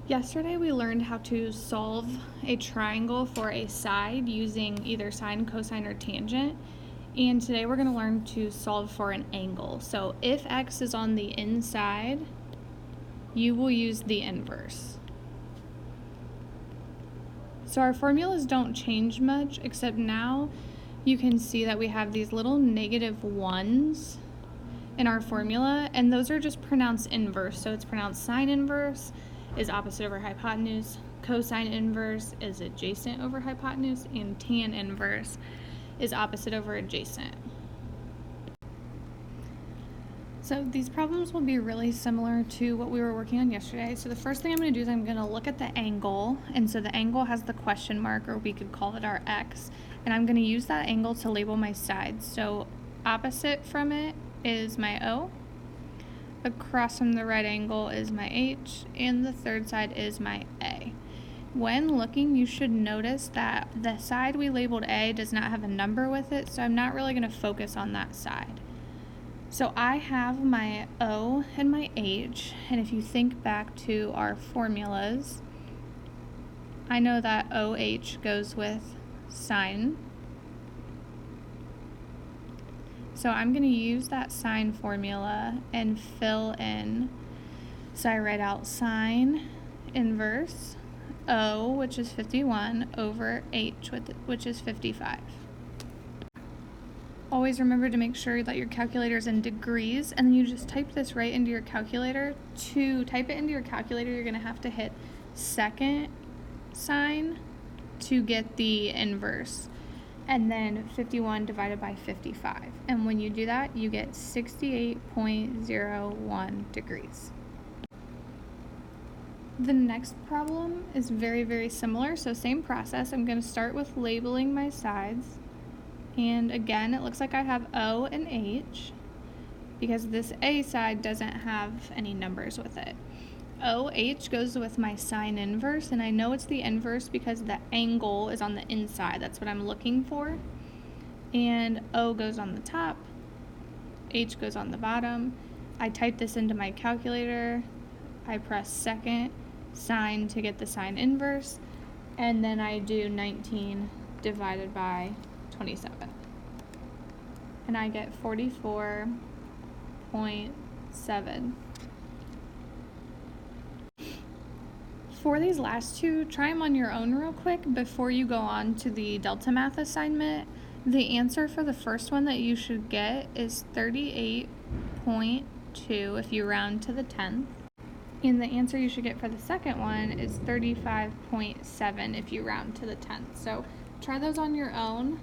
Yesterday we learned how to solve a triangle for a side using either sine, cosine, or tangent. And today we're going to learn to solve for an angle. So if x is on the inside, you will use the inverse. So our formulas don't change much, except now you can see that we have these little negative ones in our formula, and those are just pronounced inverse. So it's pronounced sine inverse is opposite over hypotenuse, cosine inverse is adjacent over hypotenuse, and tan inverse is opposite over adjacent. So these problems will be really similar to what we were working on yesterday. So the first thing I'm going to do is I'm going to look at the angle, and so the angle has the question mark, or we could call it our x, and I'm going to use that angle to label my sides. So opposite from it is my O, across from the right angle is my H, and the third side is my A. When looking, you should notice that the side we labeled A does not have a number with it, so I'm not really going to focus on that side. So I have my O and my H, and if you think back to our formulas, I know that OH goes with sine. So I'm going to use that sine formula and fill in. So I write out sine inverse O, which is 51, over H, which is 55. Always remember to make sure that your calculator is in degrees, and then you just type this right into your calculator. To type it into your calculator, you're going to have to hit second sine to get the inverse, and then 51 divided by 55. And when you do that, you get 68.01 degrees. The next problem is very, very similar. So same process. I'm going to start with labeling my sides. And again, it looks like I have O and H because this A side doesn't have any numbers with it. OH goes with my sine inverse, and I know it's the inverse because the angle is on the inside. That's what I'm looking for. And O goes on the top, H goes on the bottom. I type this into my calculator. I press second sine to get the sine inverse, and then I do 19 divided by 27. And I get 44.7. For these last two, try them on your own real quick before you go on to the Delta Math assignment. The answer for the first one that you should get is 38.2 if you round to the 10th. And the answer you should get for the second one is 35.7 if you round to the 10th. So try those on your own.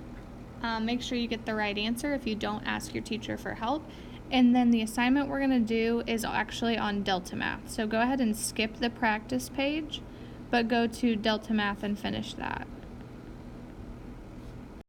Make sure you get the right answer. If you don't, ask your teacher for help. And then the assignment we're going to do is actually on Delta Math. So go ahead and skip the practice page, but go to Delta Math and finish that.